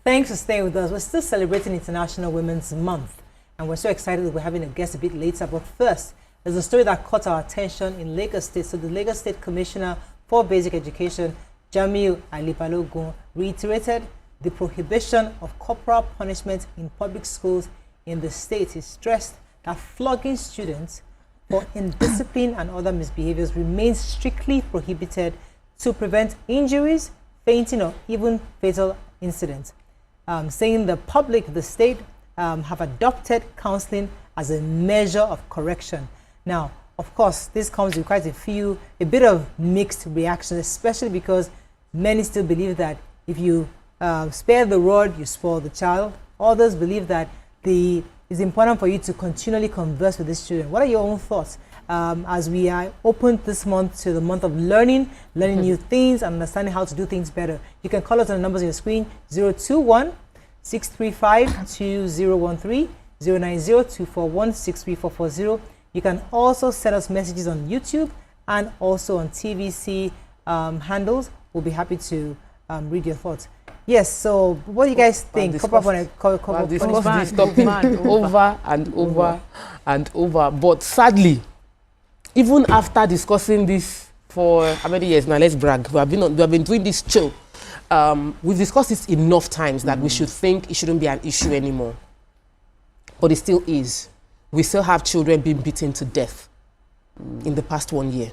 Thanks for staying with us. We're still celebrating International Women's Month, and we're so excited that we're having a guest a bit later. But first, there's a story that caught our attention in Lagos State. So the Lagos State Commissioner for Basic Education, Jamiu Alibalogun, reiterated the prohibition of corporal punishment in public schools in the state. He stressed that flogging students for indiscipline and other misbehaviors remains strictly prohibited to prevent injuries, fainting, or even fatal incidents. Saying the public, the state, have adopted counseling as a measure of correction. Now, of course, this comes with quite a bit of mixed reactions, especially because many still believe that if you spare the rod, you spoil the child. Others believe that it's important for you to continually converse with these children. What are your own thoughts as we are open this month to the month of learning new things and understanding how to do things better? You can call us on the numbers on your screen: 021-635-2013, 090-241-63440. You can also send us messages on YouTube and also on TVC handles. We'll be happy to read your thoughts. Yes, so what do you guys think? This topic over and over and over. But sadly, even after discussing this for how many years now? Let's brag. We have been doing this chill. We've discussed this enough times that we should think it shouldn't be an issue anymore. But it still is. We still have children being beaten to death in the past 1 year.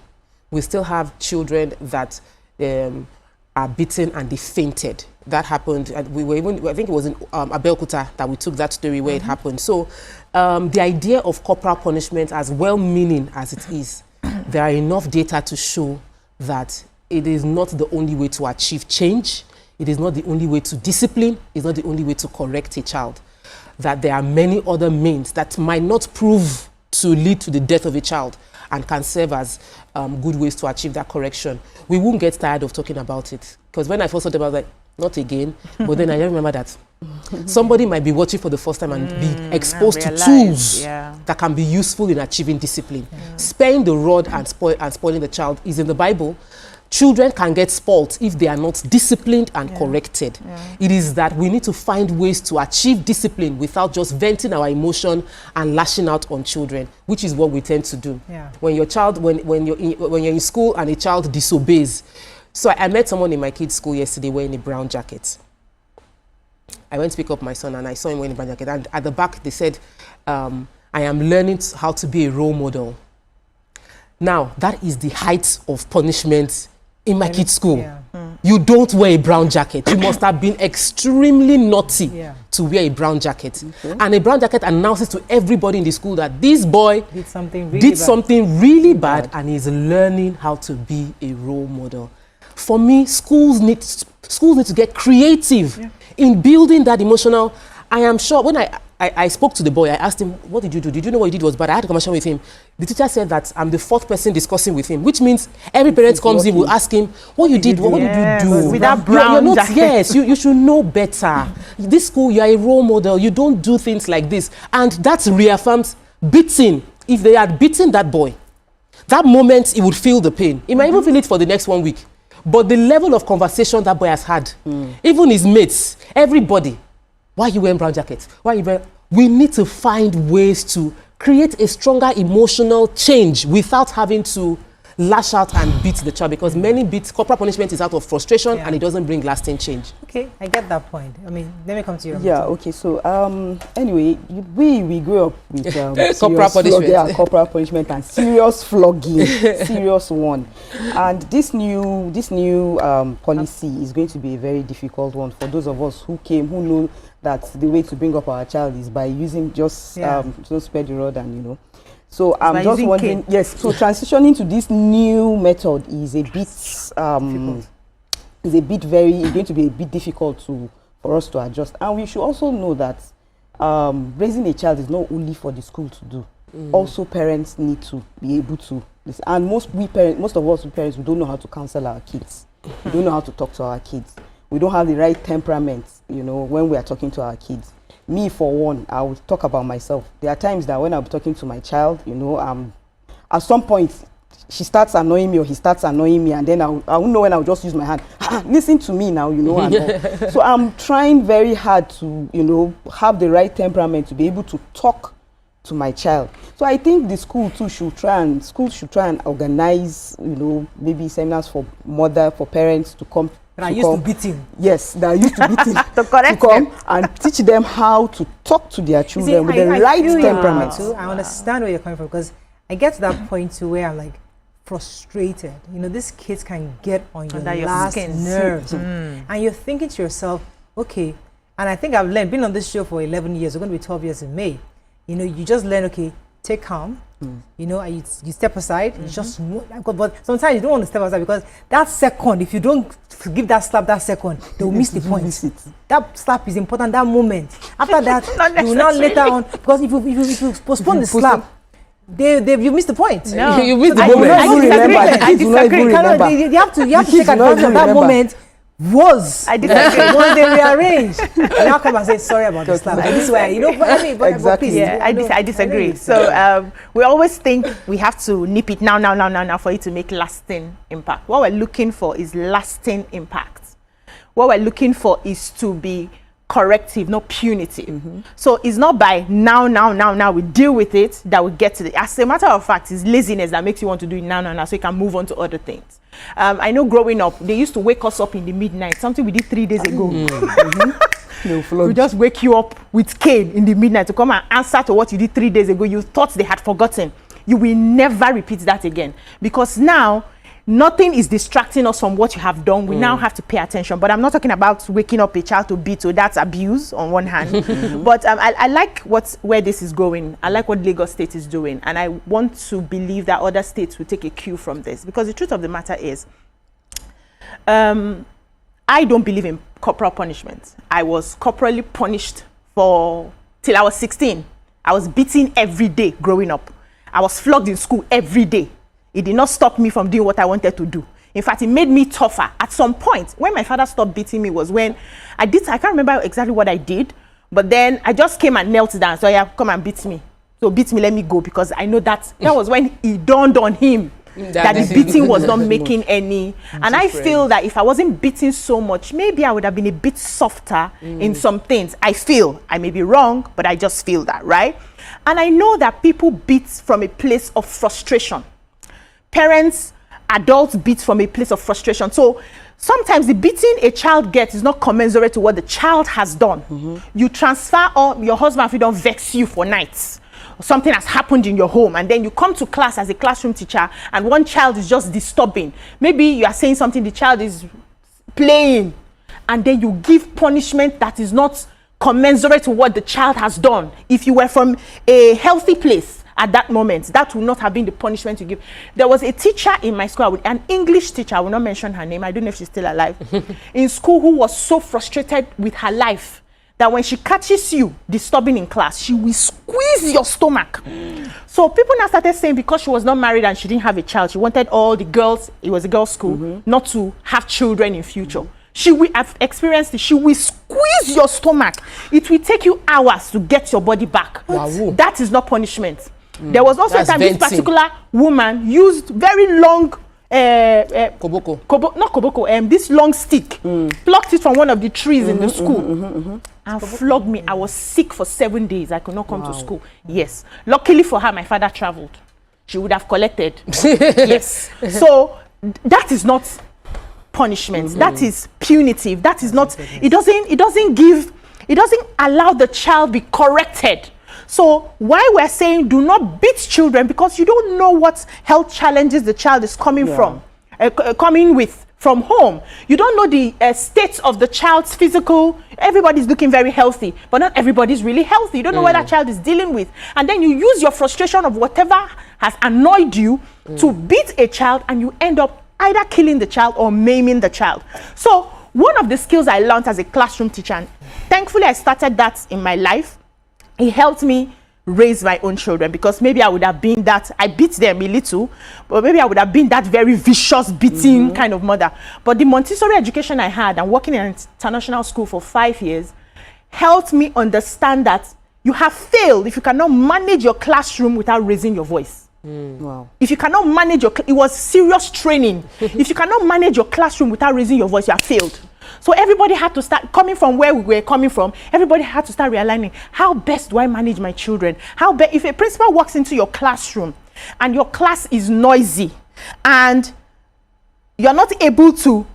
We still have children that are beaten and they fainted. That happened. We were even, I think it was in Abeokuta that we took that story where it happened. So the idea of corporal punishment, as well-meaning as it is, there are enough data to show that it is not the only way to achieve change. It is not the only way to discipline. It's not the only way to correct a child. That there are many other means that might not prove to lead to the death of a child and can serve as good ways to achieve that correction. We won't get tired of talking about it. Because when I first thought about it, like, not again, but then I remember that somebody might be watching for the first time and be exposed to tools that can be useful in achieving discipline. Sparing the rod and spoiling the child is in the Bible. Children can get spoiled if they are not disciplined and corrected. It is that we need to find ways to achieve discipline without just venting our emotion and lashing out on children, which is what we tend to do. When your child, when you're in school and a child disobeys. So I met someone in my kid's school yesterday wearing a brown jacket. I went to pick up my son and I saw him wearing a brown jacket. And at the back they said, I am learning how to be a role model. Now, that is the height of punishment in my kid's school. You don't wear a brown jacket. You must have been extremely naughty to wear a brown jacket. And a brown jacket announces to everybody in the school that this boy did something really bad and is learning how to be a role model. For me, schools need to get creative in building that emotional. I am sure when I spoke to the boy, I asked him, what did you do? Did you know what you did was bad? I had a conversation with him. The teacher said that I'm the fourth person discussing with him, which means every parent comes in, will ask him, what you did, what did you do? With that brown jacket. Yes, you should know better. This school, you are a role model. You don't do things like this. And that reaffirms beating. If they had beaten that boy, that moment he would feel the pain. He might even feel it for the next 1 week. But the level of conversation that boy has had, even his mates, everybody, why are you wearing brown jackets? Why are you wearing... We need to find ways to create a stronger emotional change without having to lash out and beat the child, because many corporal punishment is out of frustration and it doesn't bring lasting change. Okay, I get that point. I mean, let me come to you. Okay, so anyway, we grew up with corporal punishment and serious flogging, serious one. And this new policy is going to be a very difficult one for those of us who know that the way to bring up our child is by using just spare the rod and So I'm just wondering, so transitioning to this new method is a bit going to be a bit difficult for us to adjust. And we should also know that raising a child is not only for the school to do. Also, parents need to be able to listen. And most of us parents, we don't know how to counsel our kids. We don't know how to talk to our kids. We don't have the right temperament, when we are talking to our kids. Me, for one, I will talk about myself. There are times that when I'm talking to my child, at some point, she starts annoying me or he starts annoying me, and then I won't know when I'll just use my hand. Listen to me now, you know. And so I'm trying very hard to, you know, have the right temperament to be able to talk to my child. So I think the school too should try and organize, you know, maybe seminars for parents to come. That are used to beating. Yes, that are used to beating. to come and teach them how to talk to their children with the right temperament. Too. I understand where you're coming from, because I get to that point too where I'm like frustrated. You know, these kids can get on your last nerves. And you're thinking to yourself, okay, and I think I've learned, been on this show for 11 years, we're going to be 12 years in May. You know, you just learn, okay, take calm. You know, you step aside. You just, but sometimes you don't want to step aside, because that second, if you don't give that slap that second, they'll miss the point. That slap is important, that moment. After that, you will not later on, because if you postpone the slap, you missed the point. No. You missed the moment. I disagree. You have to take advantage of that moment. I disagree. Once they rearrange, now come and say sorry about the slap. This way, you know, but please, yeah, I disagree. So we always think we have to nip it now for it to make lasting impact. What we're looking for is lasting impact. What we're looking for is to be corrective, not punitive. So it's not by now we deal with it that we get to it. As a matter of fact, it's laziness that makes you want to do it now so you can move on to other things. I know growing up, they used to wake us up in the midnight, something we did 3 days ago. We just wake you up with cane in the midnight to come and answer to what you did 3 days ago. You thought they had forgotten. You will never repeat that again, because now nothing is distracting us from what you have done. We now have to pay attention. But I'm not talking about waking up a child to beat, so that's abuse on one hand. But I like where this is going. I like what Lagos State is doing. And I want to believe that other states will take a cue from this. Because the truth of the matter is, I don't believe in corporal punishment. I was corporally punished till I was 16. I was beaten every day growing up. I was flogged in school every day. It did not stop me from doing what I wanted to do. In fact, it made me tougher. At some point, when my father stopped beating me was when I can't remember exactly what I did, but then I just came and knelt down. So yeah, come and beat me. So beat me, let me go, because I know that was when it dawned on him that the beating was not making any. And I feel that if I wasn't beating so much, maybe I would have been a bit softer in some things. I may be wrong, but I just feel that, right? And I know that people beat from a place of frustration. Parents, adults beat from a place of frustration. So sometimes the beating a child gets is not commensurate to what the child has done. You transfer, or your husband, if he don't vex you for nights, something has happened in your home, and then you come to class as a classroom teacher and one child is just disturbing. Maybe you are saying something, the child is playing, and then you give punishment that is not commensurate to what the child has done. If you were from a healthy place at that moment, that would not have been the punishment you give. There was a teacher in my school, an English teacher, I will not mention her name, I don't know if she's still alive, in school, who was so frustrated with her life that when she catches you disturbing in class, she will squeeze your stomach. So people now started saying, because she was not married and she didn't have a child, she wanted all the girls, it was a girls' school, not to have children in future. She will have experienced it. She will squeeze your stomach. It will take you hours to get your body back. Wow. That is not punishment. There was also a time this particular woman used very long this long stick, plucked it from one of the trees in the school, and flogged me. I was sick for 7 days. I could not come to school. Yes. Luckily for her, my father traveled. She would have collected. Yes. So that is not punishment. That is punitive. That is not, it doesn't allow the child be corrected. So why we're saying do not beat children, because you don't know what health challenges the child is coming from, from home. You don't know the state of the child's physical. Everybody's looking very healthy, but not everybody's really healthy. You don't know what that child is dealing with. And then you use your frustration of whatever has annoyed you to beat a child, and you end up either killing the child or maiming the child. So one of the skills I learned as a classroom teacher, and thankfully I started that in my life, it helped me raise my own children, because maybe I would have been that, I beat them a little, but maybe I would have been that very vicious beating kind of mother. But the Montessori education I had and working in an international school for 5 years helped me understand that you have failed if you cannot manage your classroom without raising your voice. Wow. If you cannot manage it was serious training. If you cannot manage your classroom without raising your voice, you are failed. So everybody had to start coming from where we were coming from. Everybody had to start realigning. How best do I manage my children? If a principal walks into your classroom and your class is noisy and you're not able to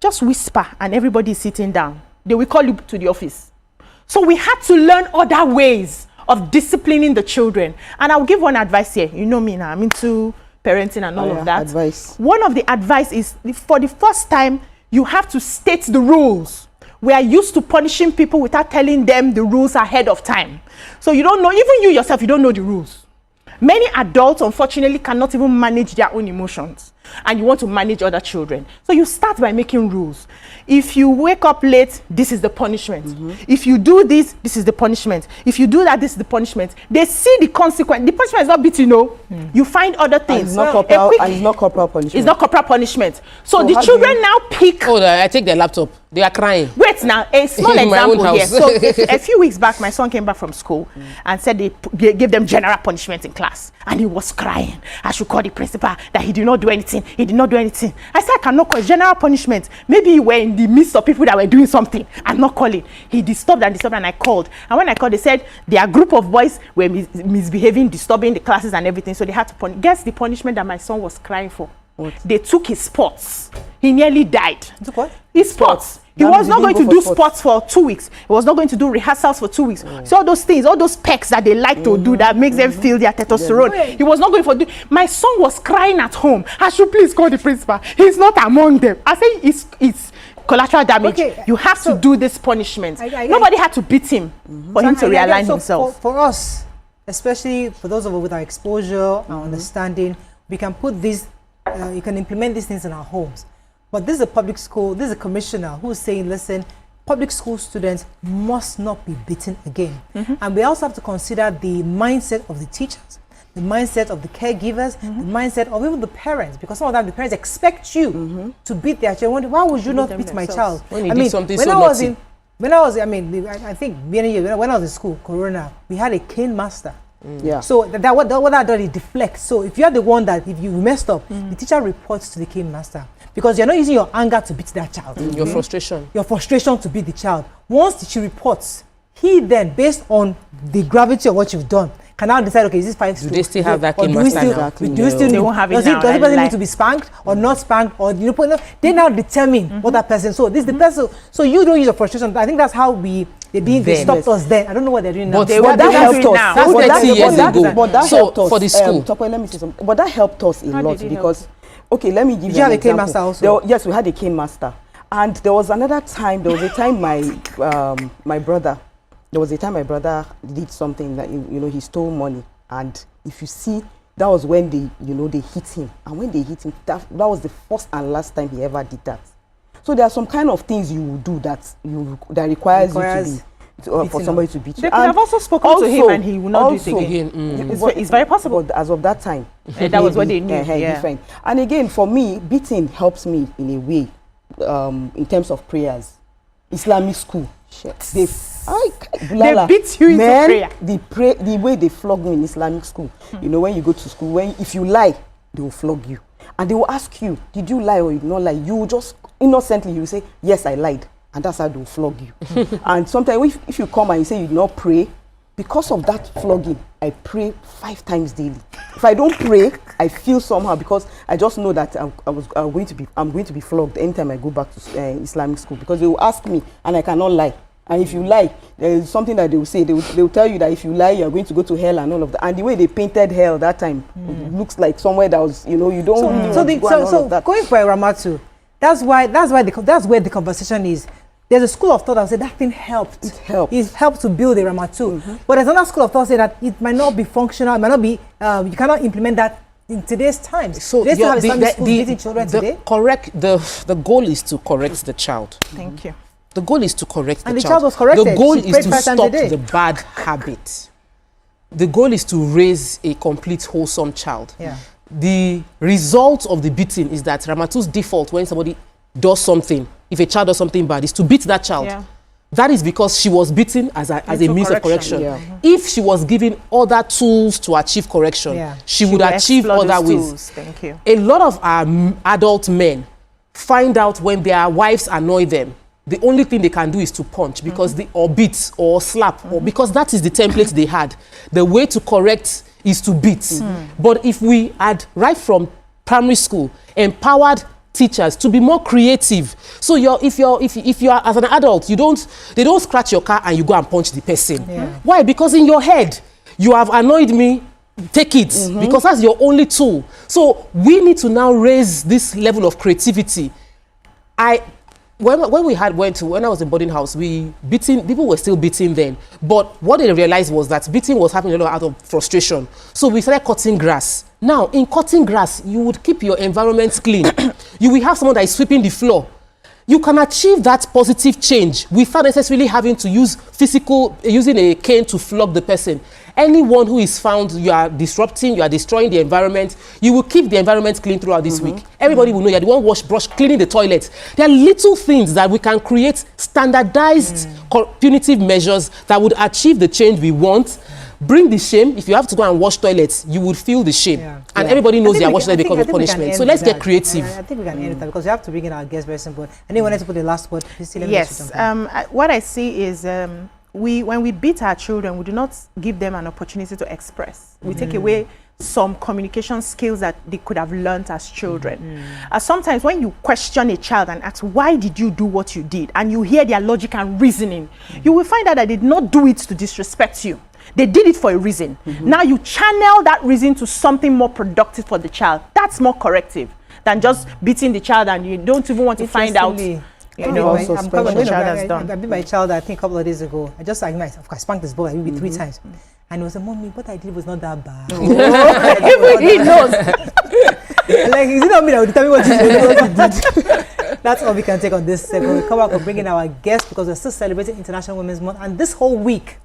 just whisper and everybody is sitting down, they will call you to the office. So we had to learn other ways of disciplining the children. And I'll give one advice here. You know me now, I'm into parenting and all of that. Advice. One of the advice is, for the first time, you have to state the rules. We are used to punishing people without telling them the rules ahead of time. So you don't know, even you yourself, you don't know the rules. Many adults, unfortunately, cannot even manage their own emotions. And you want to manage other children. So you start by making rules. If you wake up late, this is the punishment. If you do this, this is the punishment. If you do that, this is the punishment. They see the consequence. The punishment is not beating, no. You find other things. And it's not corporal, and it's not corporal punishment. It's not corporal punishment. So the children now pick. Oh, I take their laptop. They are crying. Wait now, a small In my own example here. house. So a few weeks back, my son came back from school and said they gave them general punishment in class. And he was crying. I should call the principal that he did not do anything. He did not do anything. I said, I cannot call general punishment. Maybe you were in the midst of people that were doing something. I'm not calling. He disturbed and I called. And when I called, they said their group of boys were misbehaving, disturbing the classes and everything. So they had to punish. Guess the punishment that my son was crying for? What? They took his sports. He nearly died. Took what? His sports. He was not going to do sports for 2 weeks. He was not going to do rehearsals for 2 weeks. So all those things, all those pecs that they like to do that makes them feel their testosterone. He was not going for do. My son was crying at home. I should please call the principal. He's not among them. I say it's collateral damage. Okay. You have to do this punishment. Nobody had to beat him for him to realign himself. For us, especially for those of us with our exposure and understanding, we can put these, you can implement these things in our homes. But this is a public school, this is a commissioner who's saying, listen, public school students must not be beaten again. And we also have to consider the mindset of the teachers, the mindset of the caregivers, the mindset of even the parents, because some of them, the parents expect you to beat their children. Why would you not beat my child? When you did something when so I was naughty. I think when I was in school, Corona, we had a cane master. Yeah. So what that does, it deflects. So if you're the one that, if you messed up, the teacher reports to the cane master. Because you're not using your anger to beat that child. Your frustration. Your frustration to beat the child. Once she reports, he then, based on the gravity of what you've done, can now decide, okay, is this 5 Do they still have that cane master now? Do you still They won't have it now. Does the person need to be spanked or not spanked? Or they now determine what that person. So this the person. So you don't use your frustration. I think that's how they stopped us then. I don't know what they're doing now. But that helped us. That's 30 years ago. But that so helped us. for the school. Let me say something. But that helped us a lot because, okay, let me give you an example. Did you have a cane master also? Yes, we had a cane master. And there was another time, my brother did something that, he stole money. And if you see, that was when they hit him. And when they hit him, that was the first and last time he ever did that. So there are some kind of things you will do that requires you to be, for somebody to beat you. They could have also spoken to him and he will not do it again. It's very possible. But as of that time, that was what they knew. Different. And again, for me, beating helps me in a way, in terms of prayers. Islamic school. They beat you into prayer. The way they flog me in Islamic school. When you go to school, if you lie, they will flog you. And they will ask you, did you lie or you did not lie? You will just innocently, you will say, yes, I lied. And that's how they will flog you. And sometimes if you come and you say you did not pray, because of that flogging, I pray 5 times daily. If I don't pray, I feel somehow because I just know that I'm going to be flogged anytime I go back to Islamic school, because they will ask me and I cannot lie. And if you lie, there is something that they will say. They will tell you that if you lie, you are going to go to hell and all of that. And the way they painted hell that time, it looks like somewhere that was, you don't. So going for a Ramatu, that's where the conversation is. There's a school of thought that said that thing helped. It helped. It helped to build a Ramatu. But there's another school of thought that said that it might not be functional. It might not be. You cannot implement that in today's times. So the goal is to correct the child. Thank you. The goal is to correct the child. And the child was corrected. The goal is to stop the bad habit. The goal is to raise a complete, wholesome child. Yeah. The result of the beating is that Ramatu's default when somebody does something, if a child does something bad, is to beat that child. Yeah. that is because she was beaten as a means of correction. Yeah. If she was given other tools to achieve correction, she would achieve other ways. Thank you. A lot of our adult men find out when their wives annoy them, the only thing they can do is to punch because or beat or slap, or because that is the template they had. The way to correct is to beat. But if we had, right from primary school, empowered teachers to be more creative, so if you're as an adult, they don't scratch your car and you go and punch the person. Why? Because in your head you have annoyed me, take it, because that's your only tool. So we need to now raise this level of creativity. When I was in boarding house, people were still beating then. But what they realized was that beating was happening a lot out of frustration. So we started cutting grass. Now, in cutting grass, you would keep your environment clean. You will have someone that is sweeping the floor. You can achieve that positive change without necessarily having to using a cane to flog the person. Anyone who is found, you are disrupting, you are destroying the environment, you will keep the environment clean throughout this week. Everybody will know you're the one cleaning the toilet. There are little things that we can create, standardized punitive measures that would achieve the change we want. Bring the shame. If you have to go and wash toilets, you would feel the shame. And everybody knows they are washing because of punishment. So let's get creative. I think we can end with that because we have to bring in our guest very simple. Anyone want to put the last word? Yes. What I see is when we beat our children, we do not give them an opportunity to express. We take away some communication skills that they could have learned as children. Sometimes when you question a child and ask, why did you do what you did? And you hear their logic and reasoning, you will find out that they did not do it to disrespect you. They did it for a reason. Now you channel that reason to something more productive for the child. That's more corrective than just beating the child and you don't even want to find out. You know, I've been my child, I think a couple of days ago. I spanked this boy maybe 3 times. And it was a mommy, what I did was not that bad. Even he knows. Like, is it not me that will determine what you did? That's all we can take on this segment. We'll come back and bring in our guests because we're still celebrating International Women's Month. And this whole week,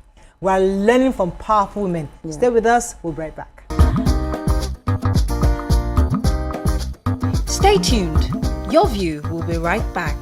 we're learning from powerful women. Stay with us. We'll be right back. Stay tuned. Your View will be right back.